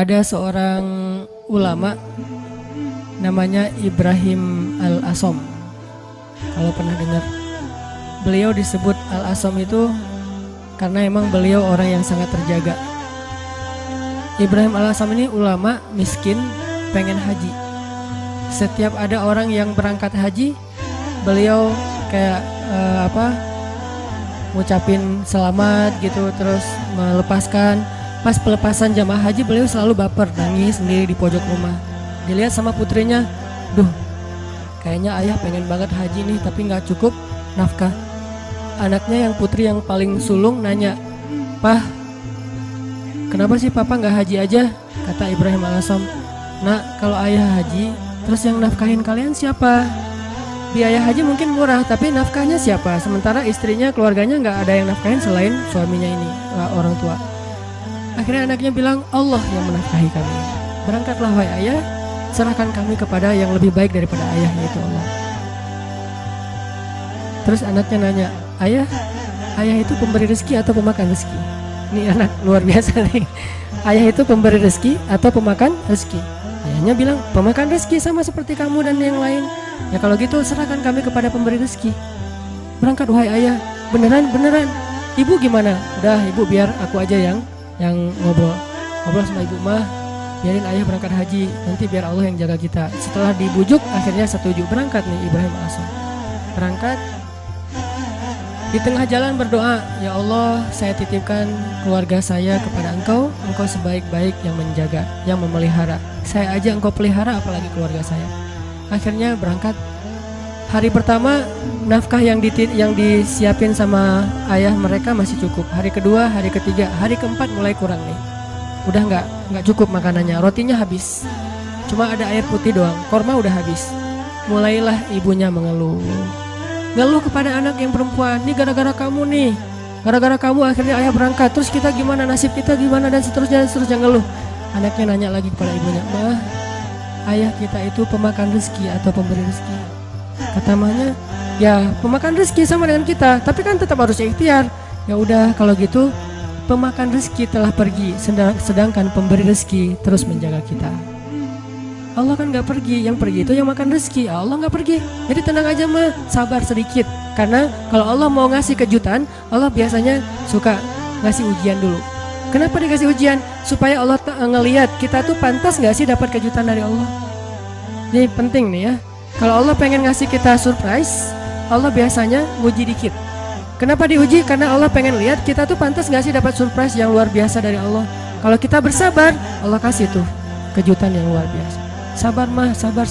Ada seorang ulama namanya Ibrahim Al-Asom. Kalau pernah dengar, beliau disebut Al-Asom itu karena emang beliau orang yang sangat terjaga. Ibrahim Al-Asom ini ulama miskin, pengen haji. Setiap ada orang yang berangkat haji, beliau kayak ngucapin selamat gitu, terus melepaskan. Pas pelepasan jamaah haji, beliau selalu baper, nangis sendiri di pojok rumah. Dilihat sama putrinya, duh, kayaknya ayah pengen banget haji nih, tapi nggak cukup nafkah. Anaknya yang putri yang paling sulung nanya, "Pah, kenapa sih papa nggak haji aja?" Kata Ibrahim Al-Asom, "Nak, kalau ayah haji, terus yang nafkahin kalian siapa? Biaya haji mungkin murah, tapi nafkahnya siapa? Sementara istrinya, keluarganya nggak ada yang nafkahin selain suaminya ini, orang tua." Akhirnya anaknya bilang, "Allah yang menafkahi kami. Berangkatlah wahai ayah, serahkan kami kepada yang lebih baik daripada ayah, yaitu Allah." Terus anaknya nanya, "Ayah itu pemberi rezeki atau pemakan rezeki?" Ini anak luar biasa nih. Ayah itu pemberi rezeki atau pemakan rezeki? Ayahnya bilang, "Pemakan rezeki, sama seperti kamu dan yang lain." "Ya kalau gitu serahkan kami kepada pemberi rezeki. Berangkat wahai ayah." Beneran. "Ibu gimana?" "Udah ibu, biar aku aja yang ngobrol sama ibu mah, biarin ayah berangkat haji, nanti biar Allah yang jaga kita." Setelah dibujuk, akhirnya setuju. Berangkat nih Ibrahim Al-Asom. Berangkat, di tengah jalan berdoa, "Ya Allah, saya titipkan keluarga saya kepada Engkau. Engkau sebaik-baik yang menjaga, yang memelihara. Saya aja Engkau pelihara, apalagi keluarga saya." Akhirnya berangkat. Hari pertama nafkah yang disiapin sama ayah mereka masih cukup. Hari kedua, hari ketiga, hari keempat mulai kurang nih. Udah nggak cukup makanannya, rotinya habis. Cuma ada air putih doang, korma udah habis. Mulailah ibunya ngeluh kepada anak yang perempuan. "Ini gara-gara kamu nih, gara-gara kamu akhirnya ayah berangkat. Terus kita gimana, nasib kita gimana?" Dan seterusnya ngeluh. Anaknya nanya lagi kepada ibunya, "Mah, ayah kita itu pemakan rezeki atau pemberi rezeki?" Kata mahnya, "Ya pemakan rezeki sama dengan kita, tapi kan tetap harus ikhtiar." "Ya udah kalau gitu, pemakan rezeki telah pergi, sedangkan pemberi rezeki terus menjaga kita. Allah kan nggak pergi, yang pergi itu yang makan rezeki, Allah nggak pergi. Jadi tenang aja mah, sabar sedikit. Karena kalau Allah mau ngasih kejutan, Allah biasanya suka ngasih ujian dulu. Kenapa dikasih ujian? Supaya Allah ngelihat kita tuh pantas nggak sih dapat kejutan dari Allah. Ini penting nih ya. Kalau Allah pengen ngasih kita surprise, Allah biasanya nguji dikit. Kenapa diuji? Karena Allah pengen lihat kita tuh pantas gak sih dapat surprise yang luar biasa dari Allah. Kalau kita bersabar, Allah kasih tuh kejutan yang luar biasa. Sabar mah, sabar.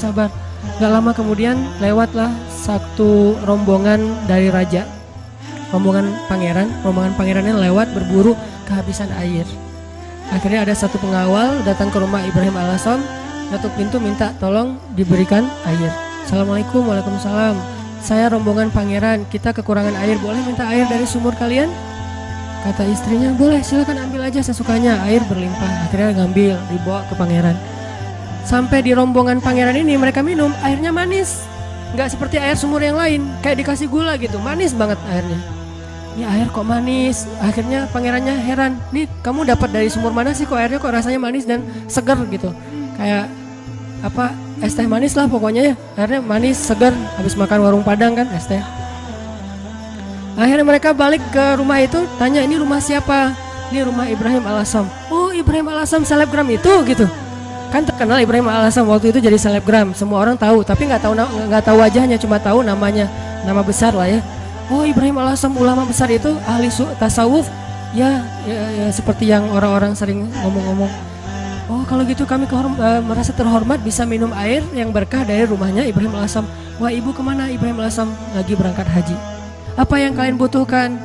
Gak lama kemudian lewatlah satu rombongan dari raja, rombongan pangerannya lewat berburu kehabisan air. Akhirnya ada satu pengawal datang ke rumah Ibrahim Al-Asom, ketuk pintu minta tolong diberikan air. "Assalamualaikum." "Waalaikumsalam. Saya rombongan pangeran, kita kekurangan air, boleh minta air dari sumur kalian?" Kata istrinya, "Boleh, silakan ambil aja sesukanya." Air berlimpah, akhirnya ngambil, dibawa ke pangeran. Sampai di rombongan pangeran ini mereka minum, airnya manis. Nggak seperti air sumur yang lain, kayak dikasih gula gitu, manis banget airnya. "Ini air kok manis?" Akhirnya pangerannya heran, "Nih kamu dapat dari sumur mana sih, kok airnya kok rasanya manis dan segar gitu? Kayak es teh manis lah pokoknya ya, akhirnya manis, segar, habis makan warung Padang kan es teh." Akhirnya mereka balik ke rumah itu, tanya, "Ini rumah siapa?" "Ini rumah Ibrahim Al-Asom." "Oh, Ibrahim Al-Asom selebgram itu gitu." Kan terkenal Ibrahim Al-Asom waktu itu jadi selebgram, semua orang tahu, tapi nggak tahu wajahnya, cuma tahu namanya, nama besar lah ya. "Oh, Ibrahim Al-Asom ulama besar itu, ahli tasawuf." Ya, seperti yang orang-orang sering ngomong-ngomong. "Oh kalau gitu kami merasa terhormat bisa minum air yang berkah dari rumahnya Ibrahim Al-Asom." "Wah ibu kemana?" "Ibrahim Al-Asom lagi berangkat haji." "Apa yang kalian butuhkan?"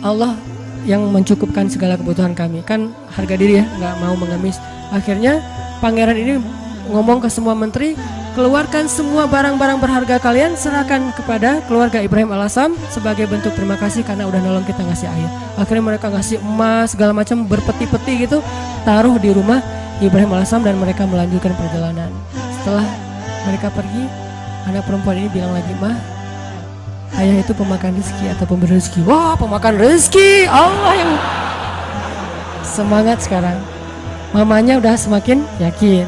"Allah yang mencukupkan segala kebutuhan kami." Kan harga diri ya, nggak mau mengemis. Akhirnya pangeran ini ngomong ke semua menteri, "Keluarkan semua barang-barang berharga kalian, serahkan kepada keluarga Ibrahim Al-Asom sebagai bentuk terima kasih karena udah nolong kita ngasih air." Akhirnya mereka ngasih emas segala macam berpeti-peti gitu, taruh di rumah Ibrahim Al-Asom dan mereka melanjutkan perjalanan. Setelah mereka pergi, anak perempuan ini bilang lagi, "Mah, ayah itu pemakan rezeki atau pemberi rezeki?" "Wah, pemakan rezeki, Allah yang..." Semangat sekarang. Mamanya udah semakin yakin.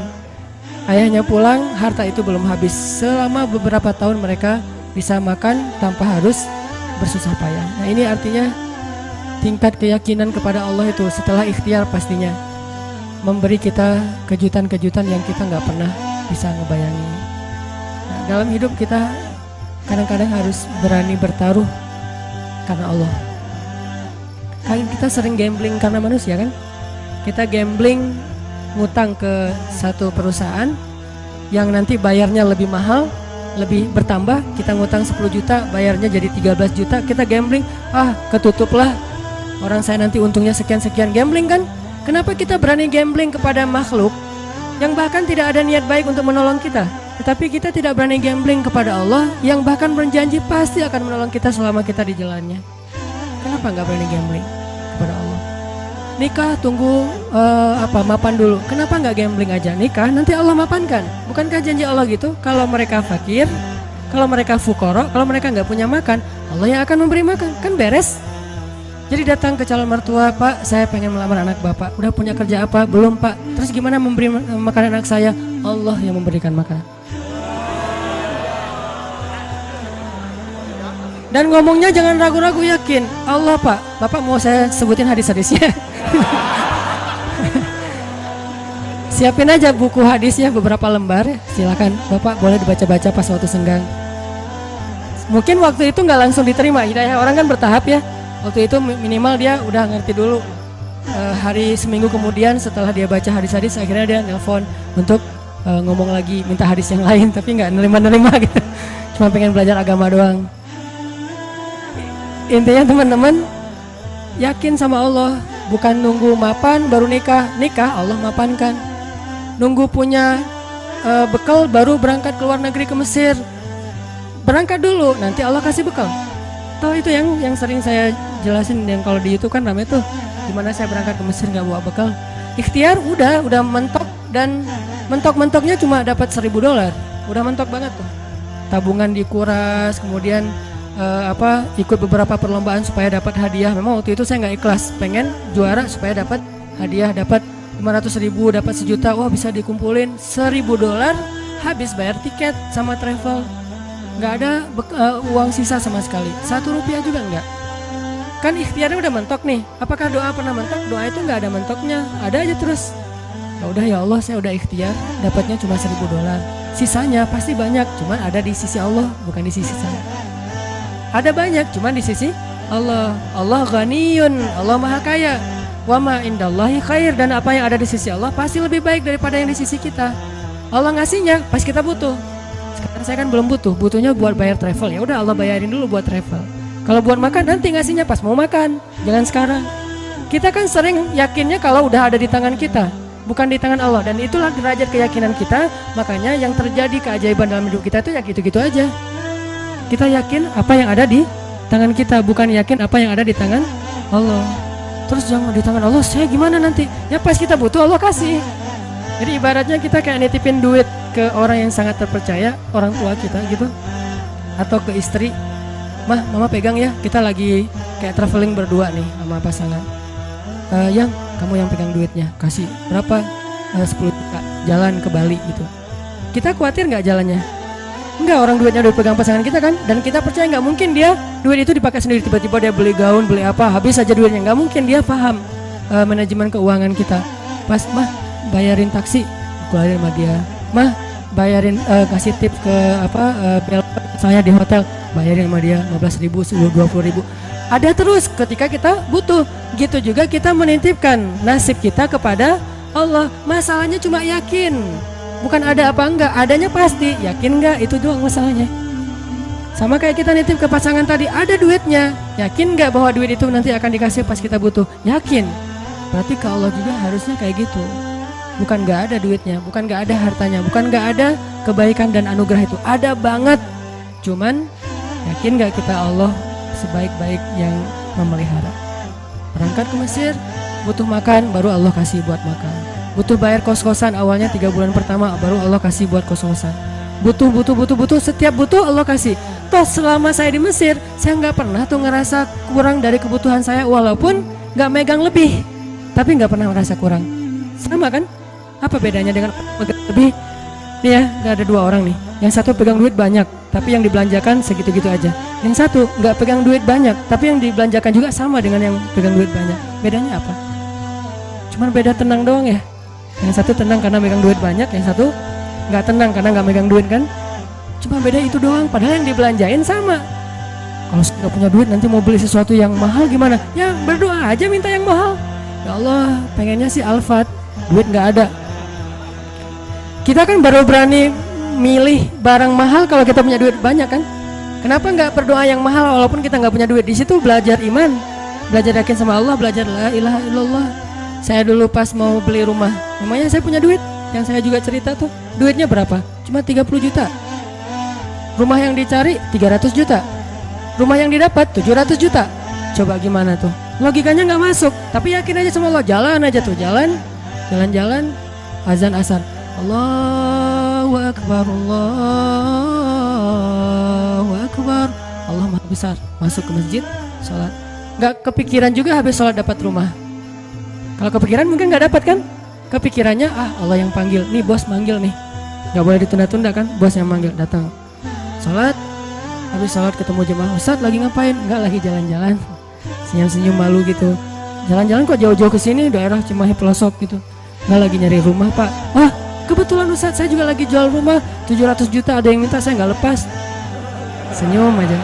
Ayahnya pulang, harta itu belum habis. Selama beberapa tahun mereka bisa makan tanpa harus bersusah payah. Nah ini artinya tingkat keyakinan kepada Allah itu setelah ikhtiar pastinya memberi kita kejutan-kejutan yang kita nggak pernah bisa ngebayangi. Nah, dalam hidup kita kadang-kadang harus berani bertaruh karena Allah. Kan kita sering gambling karena manusia kan? Kita gambling ngutang ke satu perusahaan yang nanti bayarnya lebih mahal, lebih bertambah. Kita ngutang 10 juta, bayarnya jadi 13 juta. Kita gambling, ketutup lah. Orang saya nanti untungnya sekian-sekian. Gambling kan? Kenapa kita berani gambling kepada makhluk yang bahkan tidak ada niat baik untuk menolong kita? Tetapi kita tidak berani gambling kepada Allah yang bahkan berjanji pasti akan menolong kita selama kita di jalannya. Kenapa nggak berani gambling kepada Allah? Nikah tunggu mapan dulu. Kenapa nggak gambling aja? Nikah nanti Allah mapankan. Bukankah janji Allah gitu? Kalau mereka fakir, kalau mereka fukoro, kalau mereka nggak punya makan, Allah yang akan memberi makan. Kan beres. Jadi datang ke calon mertua, Pak, saya pengen melamar anak Bapak. Udah punya kerja apa? Belum, Pak. Terus gimana memberi makan anak saya? Allah yang memberikan makan. Dan ngomongnya jangan ragu-ragu, yakin. Allah, Pak. Bapak mau saya sebutin hadis-hadisnya. Siapin aja buku hadisnya beberapa lembar. Silakan, Bapak boleh dibaca-baca pas waktu senggang. Mungkin waktu itu nggak langsung diterima. Hidayah orang kan bertahap ya. Waktu itu minimal dia udah ngerti dulu. Hari seminggu kemudian setelah dia baca hadis-hadis, akhirnya dia nelpon untuk ngomong lagi, minta hadis yang lain, tapi nggak nerima-nerima gitu. Cuma pengen belajar agama doang. Intinya teman-teman, yakin sama Allah. Bukan nunggu mapan baru nikah. Nikah Allah mapankan. Nunggu punya bekal baru berangkat ke luar negeri ke Mesir. Berangkat dulu, nanti Allah kasih bekal. Tahu itu yang sering saya jelasin, yang kalau di YouTube kan namanya tuh gimana saya berangkat ke Mesir nggak bawa bekal. Ikhtiar udah mentok, dan mentok-mentoknya cuma dapat $1.000. Udah mentok banget tuh. Tabungan dikuras, kemudian ikut beberapa perlombaan supaya dapat hadiah. Memang waktu itu saya nggak ikhlas, pengen juara supaya dapat hadiah, dapat 500.000, dapat 1 juta. Wah, bisa dikumpulin $1.000, habis bayar tiket sama travel. Nggak ada uang sisa sama sekali, Rp1 juga nggak. Kan ikhtiarnya udah mentok nih. Apakah doa pernah mentok? Doa itu nggak ada mentoknya, ada aja terus. Ya udah, ya Allah, saya udah ikhtiar, dapatnya cuma $1.000. Sisanya pasti banyak, cuman ada di sisi Allah, bukan di sisi saya. Ada banyak, cuman di sisi Allah. Allah ghaniyun, Allah maha kaya. Wa ma indallahi khair, dan apa yang ada di sisi Allah pasti lebih baik daripada yang di sisi kita. Allah ngasihnya pas kita butuh. Sekarang saya kan belum butuh, butuhnya buat bayar travel. Ya udah, Allah bayarin dulu buat travel. Kalau buat makan nanti ngasihnya pas mau makan, jangan sekarang. Kita kan sering yakinnya kalau udah ada di tangan kita, bukan di tangan Allah. Dan itulah derajat keyakinan kita. Makanya yang terjadi keajaiban dalam hidup kita itu ya gitu-gitu aja. Kita yakin apa yang ada di tangan kita, bukan yakin apa yang ada di tangan Allah. Terus jangan di tangan Allah, saya gimana nanti? Ya pas kita butuh Allah kasih. Jadi ibaratnya kita kayak nitipin duit ke orang yang sangat terpercaya, orang tua kita gitu, atau ke istri. Mah, mama pegang ya, kita lagi kayak traveling berdua nih sama pasangan. Yang kamu yang pegang duitnya, kasih berapa? 10 juta, jalan ke Bali gitu. Kita khawatir nggak jalannya? Enggak, orang duitnya udah pegang pasangan kita kan, dan kita percaya nggak mungkin dia duit itu dipakai sendiri. Tiba-tiba dia beli gaun, beli apa, habis aja duitnya. Nggak mungkin, dia paham manajemen keuangan kita. Pas mah bayarin taksi, keluarin sama dia. Mah bayarin kasih tip ke bel saya di hotel, bayarin sama dia 15.000, 20.000. Ada terus ketika kita butuh. Gitu juga kita menitipkan nasib kita kepada Allah. Masalahnya cuma yakin, bukan ada apa enggak. Adanya pasti, yakin enggak, itu doang masalahnya. Sama kayak kita nitip ke pasangan tadi, ada duitnya, yakin enggak bahwa duit itu nanti akan dikasih pas kita butuh? Yakin. Berarti ke Allah juga harusnya kayak gitu. Bukan gak ada duitnya, bukan gak ada hartanya, bukan gak ada kebaikan dan anugerah itu. Ada banget. Cuman yakin gak kita Allah sebaik-baik yang memelihara? Berangkat ke Mesir, butuh makan, baru Allah kasih buat makan. Butuh bayar kos-kosan, awalnya 3 bulan pertama, baru Allah kasih buat kos-kosan. Butuh, setiap butuh Allah kasih. Toh selama saya di Mesir, saya gak pernah tuh ngerasa kurang dari kebutuhan saya. Walaupun gak megang lebih, tapi gak pernah merasa kurang. Sama kan? Apa bedanya dengan pegang lebih? Nih ya, nggak ada dua orang nih. Yang satu pegang duit banyak, tapi yang dibelanjakan segitu-gitu aja. Yang satu nggak pegang duit banyak, tapi yang dibelanjakan juga sama dengan yang pegang duit banyak. Bedanya apa? Cuman beda tenang doang ya. Yang satu tenang karena megang duit banyak, yang satu nggak tenang karena nggak megang duit kan. Cuma beda itu doang, padahal yang dibelanjain sama. Kalau nggak punya duit nanti mau beli sesuatu yang mahal gimana? Ya berdoa aja minta yang mahal. Ya Allah, pengennya sih Alphard, duit nggak ada. Kita kan baru berani milih barang mahal kalau kita punya duit banyak kan? Kenapa nggak berdoa yang mahal walaupun kita nggak punya duit? Di situ belajar iman, belajar yakin sama Allah, belajar la ilaha illallah. Saya dulu pas mau beli rumah, namanya saya punya duit. Yang saya juga cerita tuh, duitnya berapa? Cuma 30 juta. Rumah yang dicari 300 juta. Rumah yang didapat 700 juta. Coba gimana tuh? Logikanya nggak masuk. Tapi yakin aja sama Allah, jalan aja tuh, jalan-jalan, azan asar. Allahu Akbar, Allahu Akbar. Allah Maha Besar. Masuk ke masjid, sholat. Gak kepikiran juga habis sholat dapat rumah. Kalau kepikiran mungkin gak dapat kan? Kepikirannya Allah yang panggil. Nih bos manggil nih. Gak boleh ditunda-tunda kan? Bos yang manggil, datang. Sholat. Habis sholat ketemu jemaah. Ustadz lagi ngapain? Enggak, lagi jalan-jalan. Senyum-senyum malu gitu. Jalan-jalan kok jauh-jauh ke sini, daerah Cimahi pelosok gitu. Nggak lagi nyari rumah pak. Wah kebetulan Ustadz, saya juga lagi jual rumah 700 juta, ada yang minta, saya nggak lepas. Senyum aja.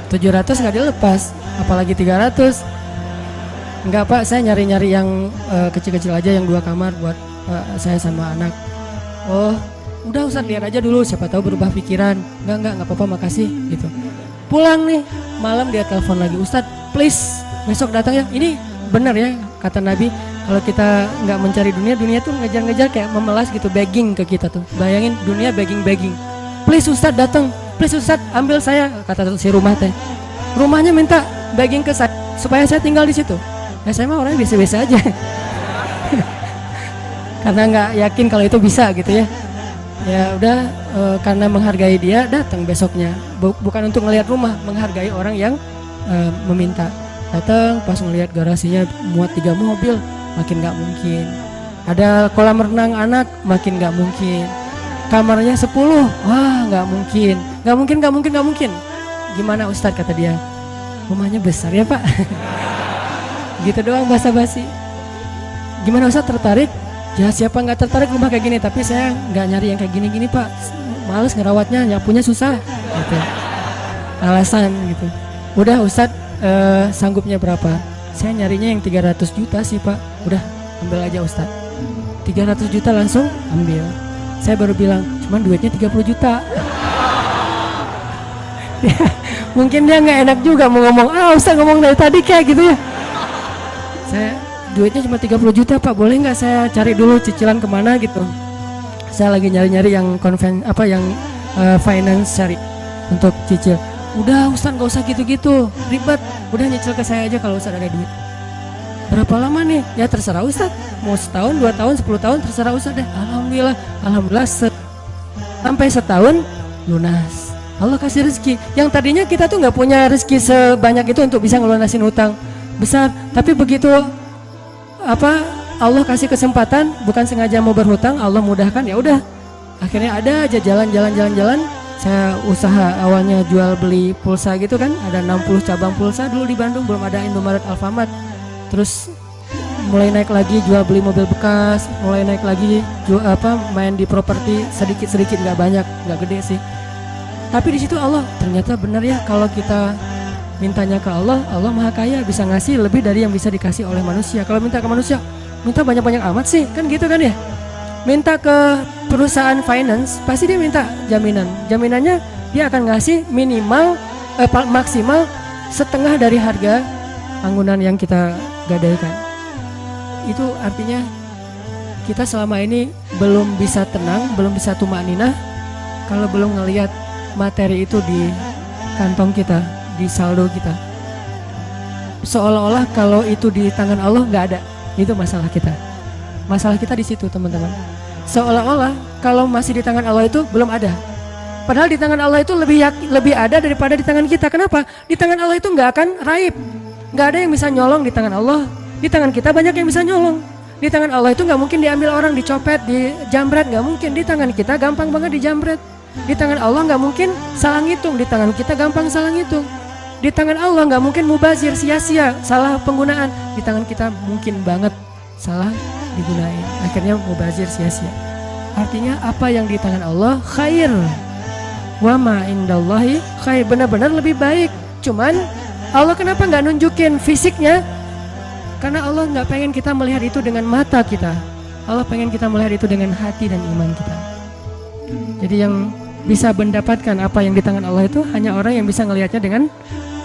700 nggak dilepas, apalagi 300. Enggak pak, saya nyari-nyari yang kecil-kecil aja, yang 2 kamar buat saya sama anak. Oh udah Ustadz, lihat aja dulu, siapa tahu berubah pikiran. Enggak apa-apa, makasih gitu. Pulang nih, malam dia telepon lagi, Ustadz please besok datang ya. Ini benar ya kata Nabi, kalau kita nggak mencari dunia, dunia tuh ngejar-ngejar kayak memelas gitu, begging ke kita tuh. Bayangin dunia begging. Please Ustadz datang, please Ustadz ambil saya, kata si rumah teh. Rumahnya minta begging ke saya supaya saya tinggal di situ. Ya saya mah orangnya biasa-biasa aja. Karena nggak yakin kalau itu bisa gitu ya. Ya udah, karena menghargai dia datang besoknya. Bukan untuk ngelihat rumah, menghargai orang yang meminta. Datang pas ngelihat garasinya muat 3 mobil, makin nggak mungkin. Ada kolam renang anak, makin nggak mungkin. Kamarnya 10, wah nggak mungkin. Gimana Ustadz, kata dia, rumahnya besar ya pak. Gitu doang basa-basi. Gimana Ustadz, tertarik? Ya siapa nggak tertarik rumah kayak gini, tapi saya nggak nyari yang kayak gini-gini pak, males ngerawatnya, nyapunya susah gitu. Alasan gitu. Udah Ustadz, sanggupnya berapa? Saya nyarinya yang 300 juta sih pak. Udah ambil aja Ustadz. 300 juta langsung ambil. Saya baru bilang cuman duitnya 30 juta. Mungkin dia nggak enak juga mau ngomong, Ustadz ngomong dari tadi kayak gitu ya. Saya duitnya cuma 30 juta pak, boleh nggak saya cari dulu cicilan kemana gitu. Saya lagi nyari-nyari yang finance cari untuk cicil. Udah Ustadz gak usah gitu-gitu, ribet. Udah nyicil ke saya aja kalau Ustadz ada duit. Berapa lama nih? Ya terserah Ustadz, mau setahun, 2 tahun, 10 tahun, terserah Ustadz deh. Alhamdulillah sampai setahun lunas. Allah kasih rezeki. Yang tadinya kita tuh nggak punya rezeki sebanyak itu untuk bisa ngelunasin hutang besar. Tapi begitu Allah kasih kesempatan, bukan sengaja mau berhutang, Allah mudahkan, ya udah. Akhirnya ada aja jalan. Saya usaha awalnya jual beli pulsa gitu kan, ada 60 cabang pulsa dulu di Bandung, belum ada Indomaret, Alfamart. Terus mulai naik lagi jual beli mobil bekas, mulai naik lagi main di properti sedikit nggak banyak, nggak gede sih. Tapi di situ Allah ternyata benar ya, kalau kita mintanya ke Allah, Allah Maha Kaya, bisa ngasih lebih dari yang bisa dikasih oleh manusia. Kalau minta ke manusia, minta banyak-banyak amat sih, kan gitu kan ya. Minta ke perusahaan finance, pasti dia minta jaminan. Jaminannya dia akan ngasih maksimal setengah dari harga bangunan yang kita gadaikan. Itu artinya kita selama ini belum bisa tenang, belum bisa tumakninah kalau belum ngelihat materi itu di kantong kita, di saldo kita. Seolah-olah kalau itu di tangan Allah nggak ada. Itu masalah kita. Masalah kita di situ teman-teman. Seolah-olah kalau masih di tangan Allah itu belum ada. Padahal di tangan Allah itu lebih ada daripada di tangan kita. Kenapa? Di tangan Allah itu nggak akan raib. Nggak ada yang bisa nyolong di tangan Allah. Di tangan kita banyak yang bisa nyolong. Di tangan Allah itu nggak mungkin diambil orang, dicopet, dijamret, nggak mungkin. Di tangan kita gampang banget dijamret. Di tangan Allah nggak mungkin salah ngitung, di tangan kita gampang salah ngitung. Di tangan Allah nggak mungkin mubazir, sia-sia, salah penggunaan. Di tangan kita mungkin banget salah digunain, akhirnya mubazir, sia-sia. Artinya apa yang di tangan Allah khair, wa ma indallahi khair, benar-benar lebih baik. Cuman Allah kenapa nggak nunjukin fisiknya? Karena Allah nggak pengen kita melihat itu dengan mata kita. Allah pengen kita melihat itu dengan hati dan iman kita. Jadi yang bisa mendapatkan apa yang di tangan Allah itu hanya orang yang bisa ngelihatnya dengan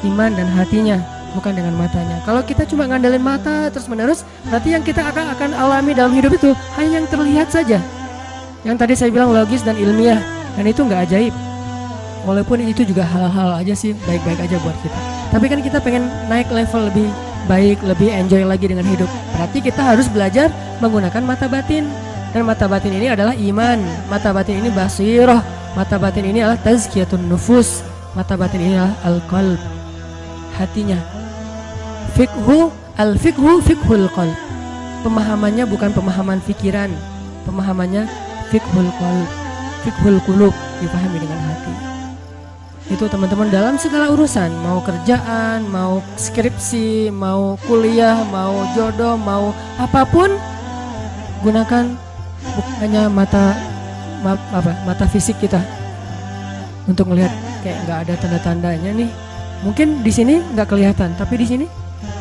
iman dan hatinya, bukan dengan matanya. Kalau kita cuma ngandelin mata terus menerus, berarti yang kita akan alami dalam hidup itu hanya yang terlihat saja. Yang tadi saya bilang logis dan ilmiah, dan itu nggak ajaib. Walaupun itu juga hal-hal aja sih, baik-baik aja buat kita. Tapi kan kita pengen naik level lebih baik, lebih enjoy lagi dengan hidup. Berarti kita harus belajar menggunakan mata batin. Dan mata batin ini adalah iman. Mata batin ini basiroh. Mata batin ini adalah tazkiyatun nufus. Mata batin ini adalah al-qalb, hatinya. Al-fiqhu fiqhul qalb. Pemahamannya bukan pemahaman pikiran. Pemahamannya fiqhul qalb, fiqhul qulub, dipahami dengan hati. Itu teman-teman dalam segala urusan, mau kerjaan, mau skripsi, mau kuliah, mau jodoh, mau apapun, gunakan hanya mata fisik kita untuk melihat. Kayak nggak ada tanda-tandanya nih. Mungkin di sini nggak kelihatan, tapi di sini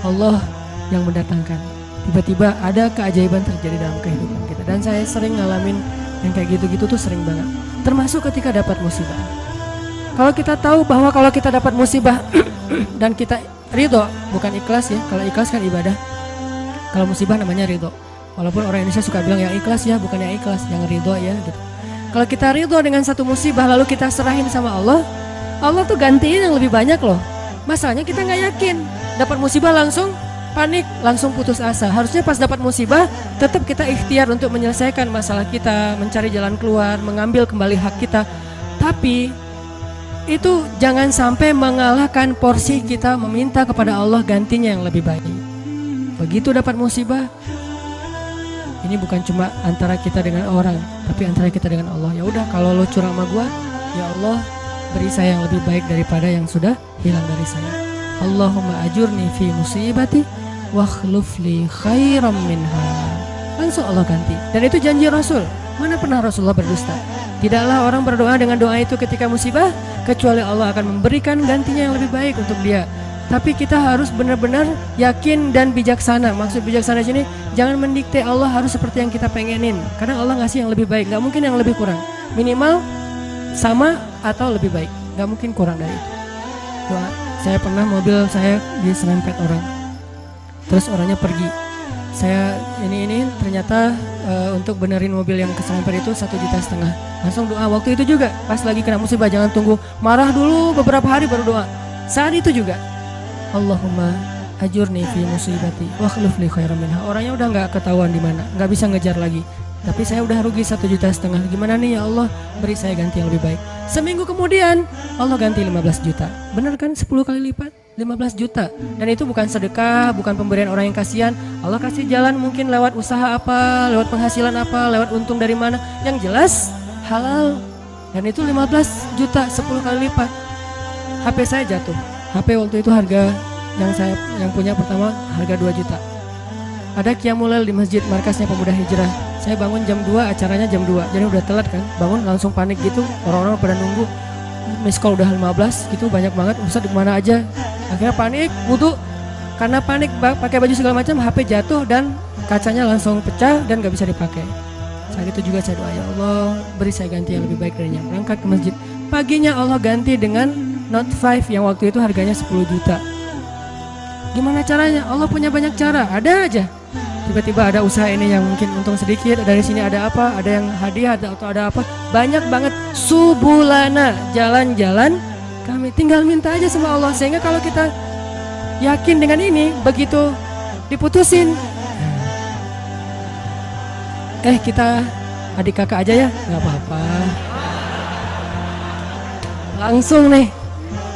Allah yang mendatangkan. Tiba-tiba ada keajaiban terjadi dalam kehidupan kita. Dan saya sering ngalamin yang kayak gitu-gitu tuh sering banget. Termasuk ketika dapat musibah. Kalau kita tahu bahwa kalau kita dapat musibah dan kita ridho, bukan ikhlas ya. Kalau ikhlas kan ibadah. Kalau musibah namanya ridho. Walaupun orang Indonesia suka bilang yang ikhlas ya, bukan yang ikhlas, yang ridho ya gitu. Kalau kita ridho dengan satu musibah lalu kita serahin sama Allah, Allah tuh gantiin yang lebih banyak loh. Masalahnya kita nggak yakin. Dapat musibah langsung panik, langsung putus asa. Harusnya pas dapat musibah tetap kita ikhtiar untuk menyelesaikan masalah kita, mencari jalan keluar, mengambil kembali hak kita. Tapi itu jangan sampai mengalahkan porsi kita meminta kepada Allah gantinya yang lebih baik. Begitu dapat musibah, ini bukan cuma antara kita dengan orang, tapi antara kita dengan Allah. Ya udah, kalau lo curang sama gua, ya Allah beri saya yang lebih baik daripada yang sudah hilang dari saya. Allahumma ajurni fi musibati wa khlufli khairam minha. Langsung Allah ganti. Dan itu janji Rasul. Mana pernah Rasulullah berdusta? Tidaklah orang berdoa dengan doa itu ketika musibah, kecuali Allah akan memberikan gantinya yang lebih baik untuk dia. Tapi kita harus benar-benar yakin dan bijaksana. Maksud bijaksana di sini, jangan mendikte Allah harus seperti yang kita pengenin. Karena Allah ngasih yang lebih baik, gak mungkin yang lebih kurang. Minimal sama atau lebih baik, gak mungkin kurang dari itu. Doa, saya pernah mobil saya diserempet orang, terus orangnya pergi. Saya ini ternyata untuk benerin mobil yang keserempet itu 1,5 juta. Langsung doa waktu itu juga, pas lagi kena musibah, jangan tunggu marah dulu beberapa hari baru doa. Saat itu juga, Allahumma ajurni fi musibati wa akhlif li khairan minha. Orangnya udah nggak ketahuan di mana, nggak bisa ngejar lagi. Tapi saya udah rugi 1,5 juta. Gimana nih ya Allah, beri saya ganti yang lebih baik. Seminggu kemudian Allah ganti 15 juta. Benar kan? 10 kali lipat, 15 juta. Dan itu bukan sedekah, bukan pemberian orang yang kasihan. Allah kasih jalan mungkin lewat usaha apa, lewat penghasilan apa, lewat untung dari mana. Yang jelas halal. Dan itu 15 juta, 10 kali lipat. HP saya jatuh. HP waktu itu harga yang punya pertama harga 2 juta. Ada qiyamul lail di masjid markasnya Pemuda Hijrah. Saya bangun jam 2, acaranya jam 2. Jadi udah telat kan. Bangun langsung panik gitu. Orang-orang pada nunggu. Miss call udah 15 gitu, banyak banget. Ustaz di mana aja? Akhirnya panik, wudu. Karena panik pakai baju segala macam, HP jatuh dan kacanya langsung pecah dan gak bisa dipakai. Saat itu juga saya doa, ya Allah beri saya ganti yang lebih baik darinya. Berangkat ke masjid. Paginya Allah ganti dengan Note 5 yang waktu itu harganya 10 juta. Gimana caranya? Allah punya banyak cara, ada aja. Tiba-tiba ada usaha ini yang mungkin untung sedikit, dari sini ada apa, ada yang hadiah atau ada apa. Banyak banget subulana, jalan-jalan kami. Tinggal minta aja sama Allah. Sehingga kalau kita yakin dengan ini, begitu diputusin, kita adik kakak aja ya, gak apa-apa. Langsung nih.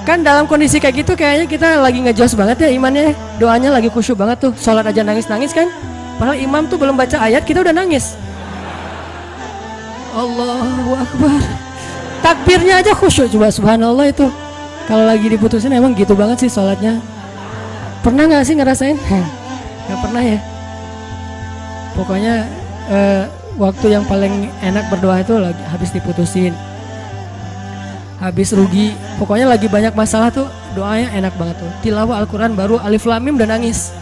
Kan dalam kondisi kayak gitu kayaknya kita lagi ngejos banget ya imannya. Doanya lagi khusyuk banget tuh. Sholat aja nangis-nangis kan. Padahal imam tuh belum baca ayat kita udah nangis. Allahu Akbar. Takbirnya aja khusyuk, coba subhanallah itu. Kalau lagi diputusin emang gitu banget sih sholatnya. Pernah nggak sih ngerasain? Nggak pernah ya. Pokoknya waktu yang paling enak berdoa itu lagi habis diputusin, habis rugi, pokoknya lagi banyak masalah tuh doanya enak banget tuh. Tilawah Al-Quran baru alif lam mim udah nangis.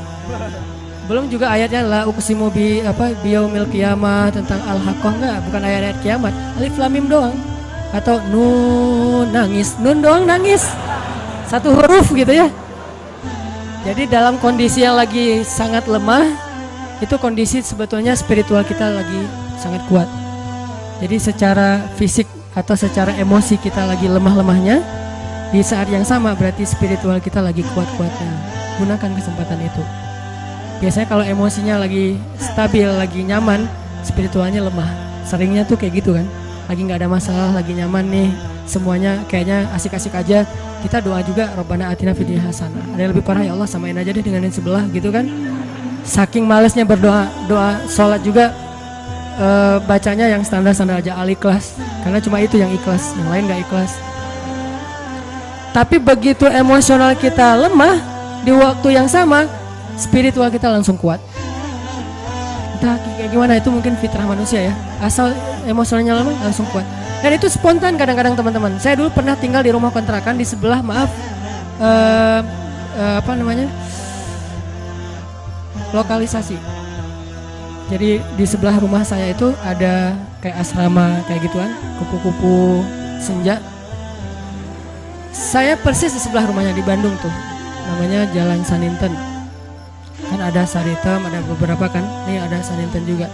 Belum juga ayatnya la uqsimu biyaumil qiyamah tentang al-haqqah, enggak, bukan ayat-ayat kiamat. Alif lam mim doang. Atau nun nangis, nun doang nangis. Satu huruf gitu ya. Jadi dalam kondisi yang lagi sangat lemah, itu kondisi sebetulnya spiritual kita lagi sangat kuat. Jadi secara fisik atau secara emosi kita lagi lemah-lemahnya, di saat yang sama berarti spiritual kita lagi kuat-kuatnya. Gunakan kesempatan itu. Biasanya kalau emosinya lagi stabil, lagi nyaman, spiritualnya lemah. Seringnya tuh kayak gitu kan. Lagi nggak ada masalah, lagi nyaman nih, semuanya kayaknya asik-asik aja. Kita doa juga Rabbana atina fid dunya hasanah. Ada yang lebih parah, ya Allah samain aja deh dengan yang sebelah gitu kan. Saking malesnya berdoa, doa sholat juga bacanya yang standar-standar aja, Al-Ikhlas. Karena cuma itu yang ikhlas, yang lain nggak ikhlas. Tapi begitu emosional kita lemah, di waktu yang sama spiritual kita langsung kuat. Entah kayak gimana, itu mungkin fitrah manusia ya. Asal emosionalnya lemah langsung kuat. Dan itu spontan kadang-kadang teman-teman. Saya dulu pernah tinggal di rumah kontrakan di sebelah, lokalisasi. Jadi di sebelah rumah saya itu ada kayak asrama kayak gituan, kupu-kupu senja. Saya persis di sebelah rumahnya di Bandung tuh. Namanya Jalan Saninten. Kan ada Saritem, ada beberapa kan. Nih ada Saninten juga.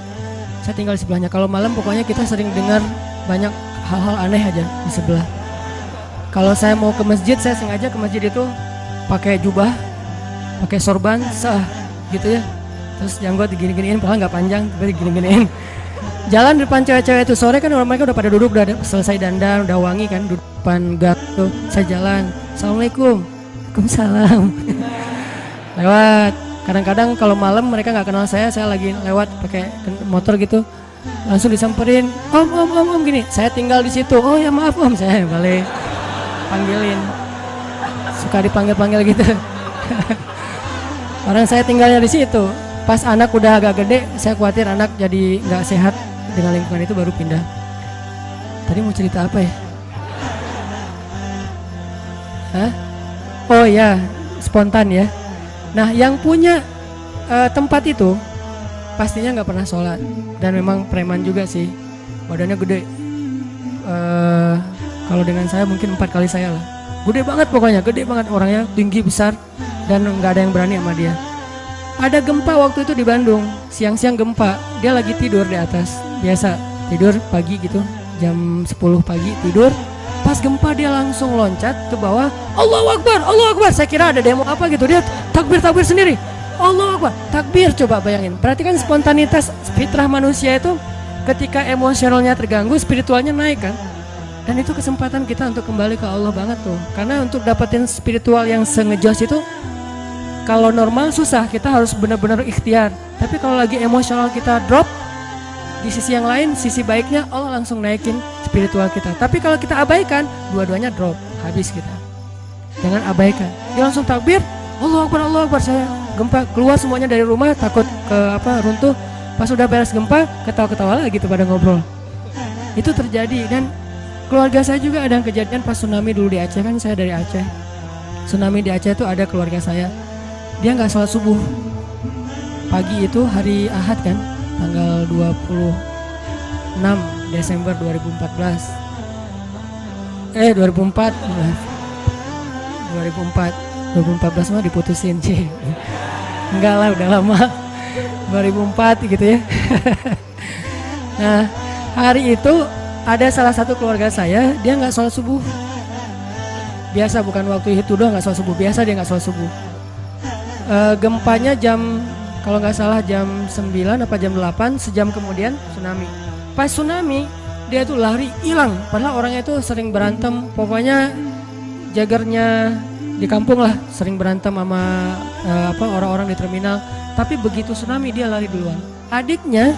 Saya tinggal di sebelahnya. Kalau malam pokoknya kita sering dengar banyak hal-hal aneh aja di sebelah. Kalau saya mau ke masjid, saya sengaja ke masjid itu pakai jubah, pakai sorban, gitu ya. Terus janggut digini-giniin, padahal nggak panjang, tapi digini-giniin. Jalan depan cewek-cewek itu sore kan mereka udah pada duduk, udah selesai dandan, udah wangi kan, duduk depan gang tuh. Saya jalan, assalamualaikum, waalaikumsalam. Lewat. Kadang-kadang kalau malam mereka nggak kenal saya lagi lewat pakai motor gitu, langsung disamperin, om gini. Saya tinggal di situ. Oh ya maaf om, saya balik panggilin. Suka dipanggil-panggil gitu. Orang saya tinggalnya di situ. Pas anak udah agak gede, saya khawatir anak jadi nggak sehat dengan lingkungan itu, baru pindah. Tadi mau cerita apa ya? Hah? Oh ya, spontan ya. Nah, yang punya tempat itu pastinya nggak pernah sholat dan memang preman juga sih, badannya gede. Kalau dengan saya mungkin 4 kali saya lah, gede banget pokoknya, gede banget orangnya, tinggi besar dan nggak ada yang berani sama dia. Ada gempa waktu itu di Bandung, siang-siang gempa, dia lagi tidur di atas, biasa tidur pagi gitu, jam 10 pagi tidur. Pas gempa dia langsung loncat ke bawah, Allahu Akbar, Allahu Akbar. Saya kira ada demo apa gitu, dia takbir sendiri, Allahu Akbar, takbir. Coba bayangin, perhatikan spontanitas fitrah manusia itu, ketika emosionalnya terganggu, spiritualnya naik kan. Dan itu kesempatan kita untuk kembali ke Allah banget tuh. Karena untuk dapetin spiritual yang sengejos itu, kalau normal susah, kita harus benar-benar ikhtiar. Tapi kalau lagi emosional kita drop, di sisi yang lain, sisi baiknya Allah langsung naikin spiritual kita. Tapi kalau kita abaikan, dua-duanya drop, habis kita. Jangan abaikan. Dia langsung takbir, Allahu Akbar, Allahu Akbar. Saya gempa, keluar semuanya dari rumah, takut runtuh. Pas udah beres gempa, ketawa-ketawa lagi gitu pada ngobrol. Itu terjadi. Dan keluarga saya juga ada yang kejadian pas tsunami dulu di Aceh, kan saya dari Aceh. Tsunami di Aceh itu ada keluarga saya, dia nggak sholat subuh. Pagi itu hari Ahad kan, tanggal 26 Desember 2014. 2014 mah diputusin sih. Enggak lah, udah lama. 2004 gitu ya. Nah, hari itu ada salah satu keluarga saya, dia nggak sholat subuh. Biasa, bukan waktu itu doang nggak sholat subuh, biasa dia nggak sholat subuh. Gempanya kalau nggak salah jam 9 apa jam 8, sejam kemudian tsunami. Pas tsunami dia tuh lari hilang, padahal orangnya itu sering berantem, pokoknya jagernya di kampung lah sering berantem sama orang-orang di terminal. Tapi begitu tsunami dia lari duluan. Adiknya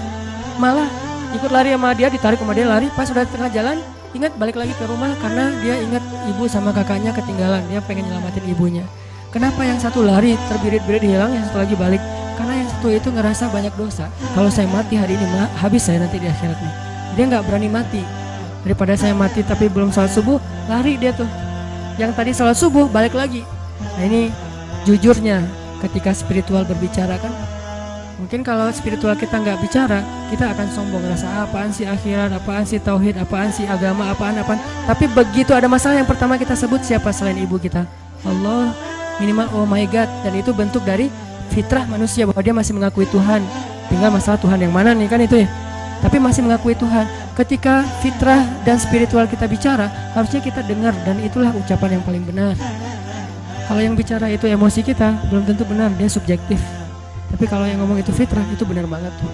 malah ikut lari sama dia, ditarik sama dia lari. Pas udah tengah jalan ingat balik lagi ke rumah karena dia ingat ibu sama kakaknya ketinggalan. Dia pengen nyelamatin ibunya. Kenapa yang satu lari terbirit-birit hilang, yang satu lagi balik? Karena yang satu itu ngerasa banyak dosa. Kalau saya mati hari ini habis saya nanti di akhirat nih. Dia nggak berani mati. Daripada saya mati tapi belum sholat subuh, lari dia tuh. Yang tadi sholat subuh balik lagi. Nah ini jujurnya ketika spiritual berbicara kan. Mungkin kalau spiritual kita nggak bicara, kita akan sombong, ngerasa apaan sih akhirat, apaan sih tauhid, apaan sih agama, apaan. Tapi begitu ada masalah yang pertama kita sebut siapa selain ibu kita? Allah, minimal oh my God. Dan itu bentuk dari fitrah manusia bahwa dia masih mengakui Tuhan. Tinggal masalah Tuhan yang mana nih kan itu ya. Tapi masih mengakui Tuhan. Ketika fitrah dan spiritual kita bicara, harusnya kita dengar dan itulah ucapan yang paling benar. Kalau yang bicara itu emosi kita, belum tentu benar, dia subjektif. Tapi kalau yang ngomong itu fitrah, itu benar banget tuh.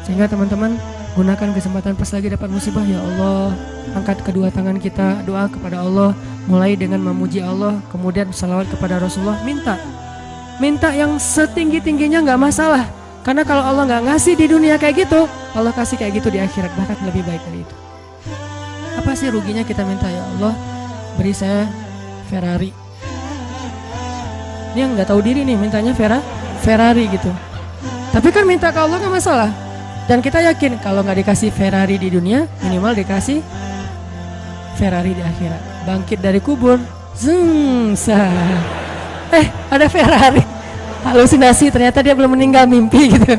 Sehingga teman-teman gunakan kesempatan pas lagi dapat musibah, ya Allah, angkat kedua tangan kita, doa kepada Allah, mulai dengan memuji Allah, kemudian salawat kepada Rasulullah, minta yang setinggi-tingginya nggak masalah. Karena kalau Allah nggak ngasih di dunia kayak gitu, Allah kasih kayak gitu di akhirat, bahkan lebih baik dari itu. Apa sih ruginya kita minta, ya Allah beri saya Ferrari. Dia nggak tahu diri nih mintanya Ferrari gitu. Tapi kan minta ke Allah nggak masalah. Dan kita yakin kalau nggak dikasih Ferrari di dunia, minimal dikasih Ferrari di akhirat. Bangkit dari kubur, ada Ferrari. Halusinasi, ternyata dia belum meninggal, mimpi gitu.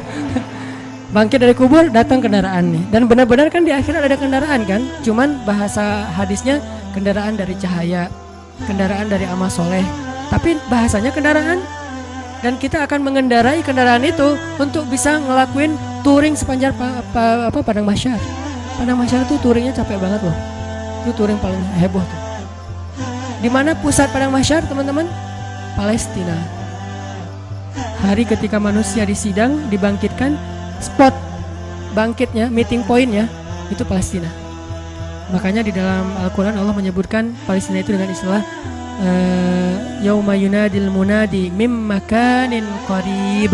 Bangkit dari kubur, datang kendaraan nih. Dan benar-benar kan di akhirat ada kendaraan kan. Cuman bahasa hadisnya kendaraan dari cahaya, kendaraan dari amal soleh. Tapi bahasanya kendaraan. Dan kita akan mengendarai kendaraan itu untuk bisa ngelakuin touring sepanjang Padang Mahsyar. Padang Mahsyar itu touringnya capek banget loh. Itu touring paling heboh tuh. Di mana pusat Padang Mahsyar teman-teman? Palestina. Hari ketika manusia disidang, dibangkitkan, spot bangkitnya, meeting pointnya itu Palestina. Makanya di dalam Al-Quran Allah menyebutkan Palestina itu dengan istilah Yauma yunadil munadi mim makanin qarib.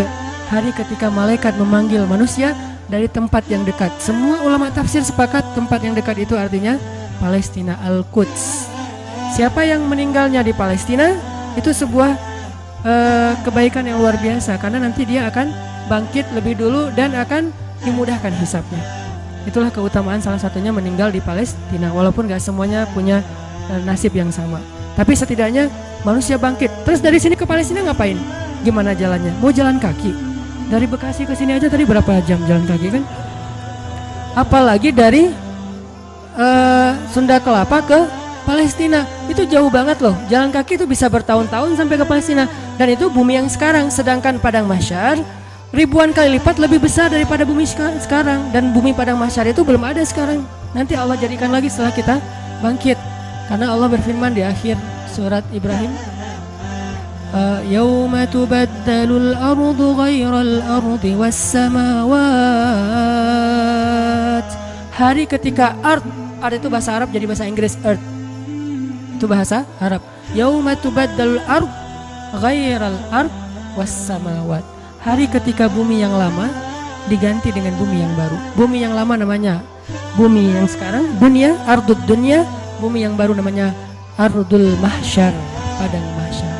Hari ketika malaikat memanggil manusia dari tempat yang dekat. Semua ulama tafsir sepakat tempat yang dekat itu artinya Palestina, Al-Quds. Siapa yang meninggalnya di Palestina itu sebuah kebaikan yang luar biasa, karena nanti dia akan bangkit lebih dulu dan akan dimudahkan hisabnya. Itulah keutamaan salah satunya meninggal di Palestina, walaupun gak semuanya punya nasib yang sama. Tapi setidaknya manusia bangkit. Terus dari sini ke Palestina ngapain? Gimana jalannya? Mau jalan kaki? Dari Bekasi ke sini aja tadi berapa jam jalan kaki kan? Apalagi dari Sunda Kelapa ke Palestina, itu jauh banget loh. Jalan kaki itu bisa bertahun-tahun sampai ke Palestina. Dan itu bumi yang sekarang. Sedangkan Padang Mahsyar ribuan kali lipat lebih besar daripada bumi sekarang. Dan bumi Padang Mahsyar itu belum ada sekarang. Nanti Allah jadikan lagi setelah kita bangkit. Karena Allah berfirman di akhir surat Ibrahim, Yauma tubaddalul ardu ghairal ardi was samawat. Hari ketika ard itu bahasa Arab jadi bahasa Inggris, earth itu bahasa Arab. Yauma tubaddalul ard ghairal ard was samawat. Hari ketika bumi yang lama diganti dengan bumi yang baru. Bumi yang lama namanya bumi yang sekarang, dunia, ardud dunia. Bumi yang baru namanya Ardul Mahsyar, Padang Mahsyar.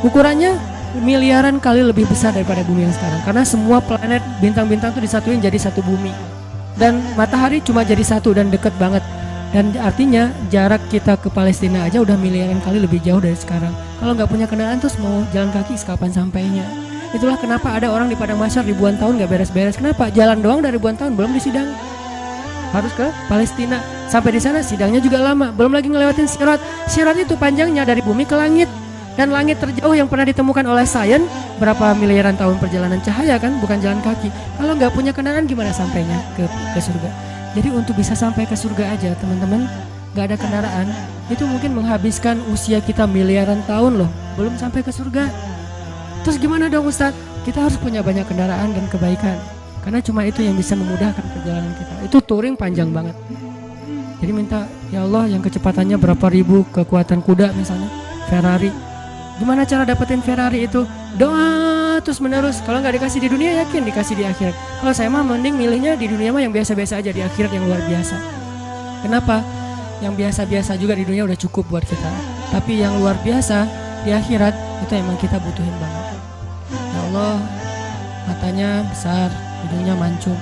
Ukurannya miliaran kali lebih besar daripada bumi yang sekarang. Karena semua planet, bintang-bintang itu disatuin jadi satu bumi. Dan matahari cuma jadi satu dan deket banget. Dan artinya jarak kita ke Palestina aja udah miliaran kali lebih jauh dari sekarang. Kalau nggak punya kendaraan terus mau jalan kaki kapan sampainya. Itulah kenapa ada orang di Padang Mahsyar ribuan tahun nggak beres-beres. Kenapa? Jalan doang dari ribuan tahun belum disidang. Harus ke Palestina. Sampai di sana sidangnya juga lama. Belum lagi ngelewatin Sirat. Sirat itu panjangnya dari bumi ke langit. Dan langit terjauh yang pernah ditemukan oleh sains berapa miliaran tahun perjalanan cahaya kan, bukan jalan kaki. Kalau nggak punya kendaraan gimana sampainya ke surga? Jadi untuk bisa sampai ke surga aja teman-teman, nggak ada kendaraan, itu mungkin menghabiskan usia kita miliaran tahun loh. Belum sampai ke surga. Terus gimana dong Ustadz? Kita harus punya banyak kendaraan dan kebaikan. Karena cuma itu yang bisa memudahkan perjalanan kita. Itu touring panjang banget. Jadi minta, ya Allah yang kecepatannya berapa ribu kekuatan kuda misalnya, Ferrari. Gimana cara dapetin Ferrari itu? Doa terus menerus. Kalau nggak dikasih di dunia, yakin dikasih di akhirat. Kalau saya mah mending milihnya di dunia mah yang biasa-biasa aja, di akhirat yang luar biasa. Kenapa? Yang biasa-biasa juga di dunia udah cukup buat kita. Tapi yang luar biasa di akhirat itu emang kita butuhin banget. Ya Allah, matanya besar, hidungnya mancung,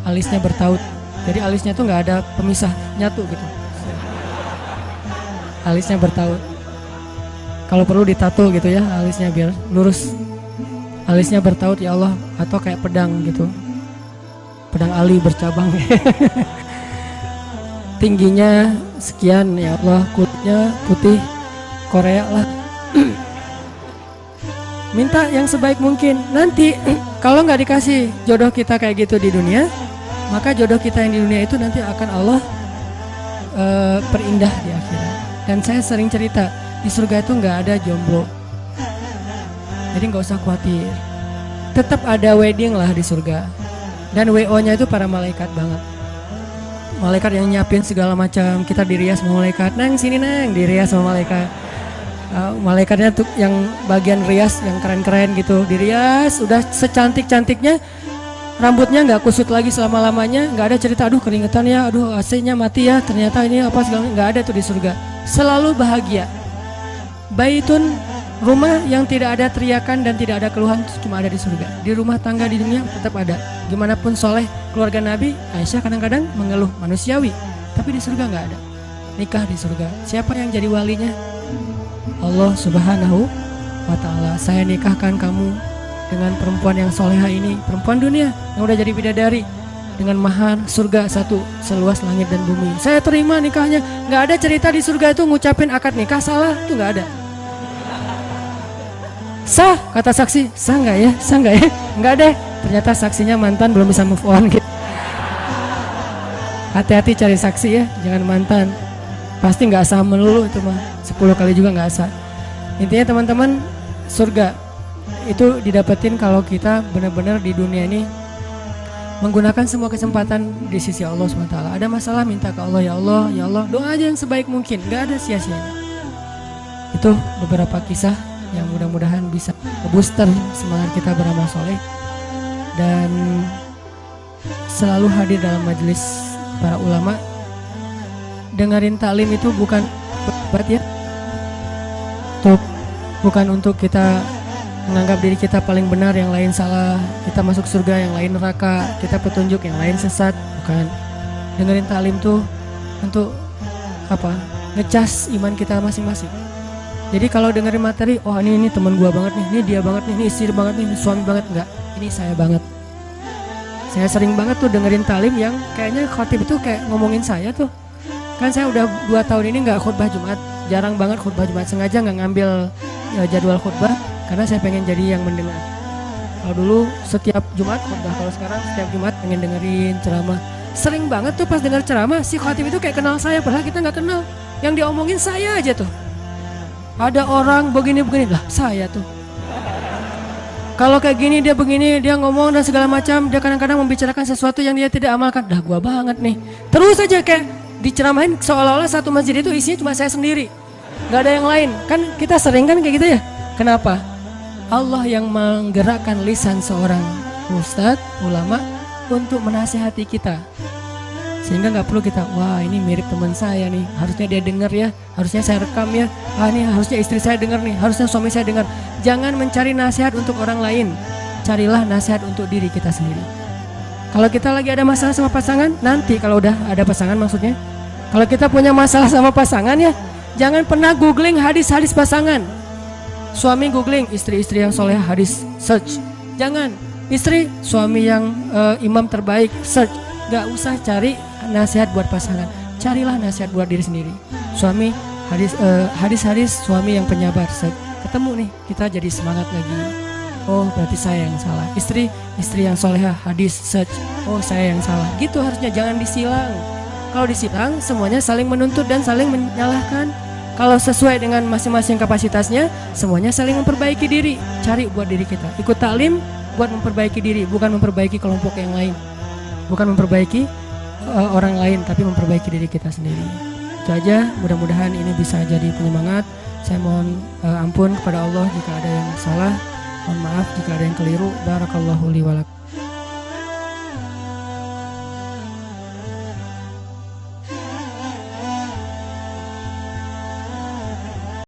alisnya bertaut. Jadi alisnya tuh nggak ada pemisah, nyatu gitu. Alisnya bertaut. Kalau perlu ditato gitu ya, alisnya biar lurus. Alisnya bertaut ya Allah, atau kayak pedang gitu. Pedang ali bercabang. Tingginya sekian ya Allah, kulitnya putih Korea lah. Minta yang sebaik mungkin. Nanti kalau nggak dikasih jodoh kita kayak gitu di dunia, maka jodoh kita yang di dunia itu nanti akan Allah perindah di akhirat. Dan saya sering cerita, di surga itu nggak ada jomblo, jadi nggak usah khawatir. Tetap ada wedding lah di surga. Dan WO-nya itu para malaikat banget. Malaikat yang nyiapin segala macam, kita dirias sama malaikat. Nang sini nang, dirias sama malaikat. Malaikatnya tuh yang bagian rias yang keren-keren gitu, dirias udah secantik-cantiknya. Rambutnya nggak kusut lagi selama-lamanya, nggak ada cerita aduh keringetan ya, aduh AC-nya mati ya, ternyata ini apa segala, nggak ada tuh di surga. Selalu bahagia. Baitun, rumah yang tidak ada teriakan dan tidak ada keluhan, cuma ada di surga. Di rumah tangga di dunia tetap ada. Gimana pun soleh keluarga Nabi, Aisyah kadang-kadang mengeluh, manusiawi. Tapi di surga nggak ada. Nikah di surga. Siapa yang jadi walinya? Allah Subhanahu wa Ta'ala. Saya nikahkan kamu dengan perempuan yang soleha ini, perempuan dunia yang udah jadi bidadari, dengan mahar surga satu seluas langit dan bumi. Saya terima nikahnya. Nggak ada cerita di surga itu ngucapin akad nikah salah, itu nggak ada. Sah, kata saksi, sah nggak ya? Sah nggak ya? Nggak deh. Ternyata saksinya mantan belum bisa move on gitu. Hati-hati cari saksi ya, jangan mantan. Pasti nggak sah melulu itu mah. 10 kali juga nggak sah. Intinya teman-teman, surga itu didapetin kalau kita benar-benar di dunia ini menggunakan semua kesempatan di sisi Allah SWT. Ada masalah minta ke Allah, ya Allah, ya Allah. Doa aja yang sebaik mungkin, nggak ada sia-sianya. Itu beberapa kisah yang mudah-mudahan bisa booster semangat kita beramal soleh dan selalu hadir dalam majelis para ulama. Dengerin taklim itu bukan berat ya, bukan untuk kita menganggap diri kita paling benar, yang lain salah, kita masuk surga, yang lain neraka, kita petunjuk, yang lain sesat. Bukan. Dengerin taklim tuh untuk apa? Ngecas iman kita masing-masing. Jadi kalau dengerin materi, oh ini teman gua banget nih, ini dia banget nih, ini istri banget nih, ini suami banget, enggak, ini saya banget. Saya sering banget tuh dengerin taklim yang kayaknya khotib itu kayak ngomongin saya tuh. Kan saya udah 2 tahun ini nggak khutbah Jumat, jarang banget khutbah Jumat, sengaja nggak ngambil jadwal khutbah karena saya pengen jadi yang mendengar. Kalau dulu setiap Jumat khutbah, kalau sekarang setiap Jumat pengen dengerin ceramah. Sering banget tuh pas denger ceramah si khatib itu kayak kenal saya, padahal kita nggak kenal. Yang diomongin saya aja tuh. Ada orang begini-begini lah, saya tuh. Kalau kayak gini dia begini, dia ngomong dan segala macam, dia kadang-kadang membicarakan sesuatu yang dia tidak amalkan. Dah gua banget nih. Terus aja kayak diceramahin seolah-olah satu masjid itu isinya cuma saya sendiri, nggak ada yang lain. Kan kita sering kan kayak gitu ya. Kenapa? Allah yang menggerakkan lisan seorang ustadz, ulama untuk menasihati kita, sehingga nggak perlu kita, wah ini mirip teman saya nih, harusnya dia dengar ya, harusnya saya rekam ya, ini harusnya istri saya dengar nih, harusnya suami saya dengar. Jangan mencari nasihat untuk orang lain, carilah nasihat untuk diri kita sendiri. Kalau kita lagi ada masalah sama pasangan, nanti kalau udah ada pasangan maksudnya, kalau kita punya masalah sama pasangan ya, jangan pernah googling hadis-hadis pasangan. Suami googling istri-istri yang soleh, hadis search. Jangan. Istri suami yang imam terbaik, search. Gak usah cari nasihat buat pasangan, carilah nasihat buat diri sendiri. Suami hadis-hadis suami yang penyabar, search. Ketemu nih, kita jadi semangat lagi. Oh berarti saya yang salah. Istri yang solehah, hadis search. Oh saya yang salah. Gitu harusnya, jangan disilang. Kalau disilang semuanya saling menuntut dan saling menyalahkan. Kalau sesuai dengan masing-masing kapasitasnya, semuanya saling memperbaiki diri. Cari buat diri kita. Ikut taklim buat memperbaiki diri, bukan memperbaiki kelompok yang lain. Bukan memperbaiki orang lain, tapi memperbaiki diri kita sendiri. Itu aja, mudah-mudahan ini bisa jadi penyemangat Saya mohon ampun kepada Allah jika ada yang salah. Mohon maaf jika ada yang keliru. Barakallahu li wa lakum.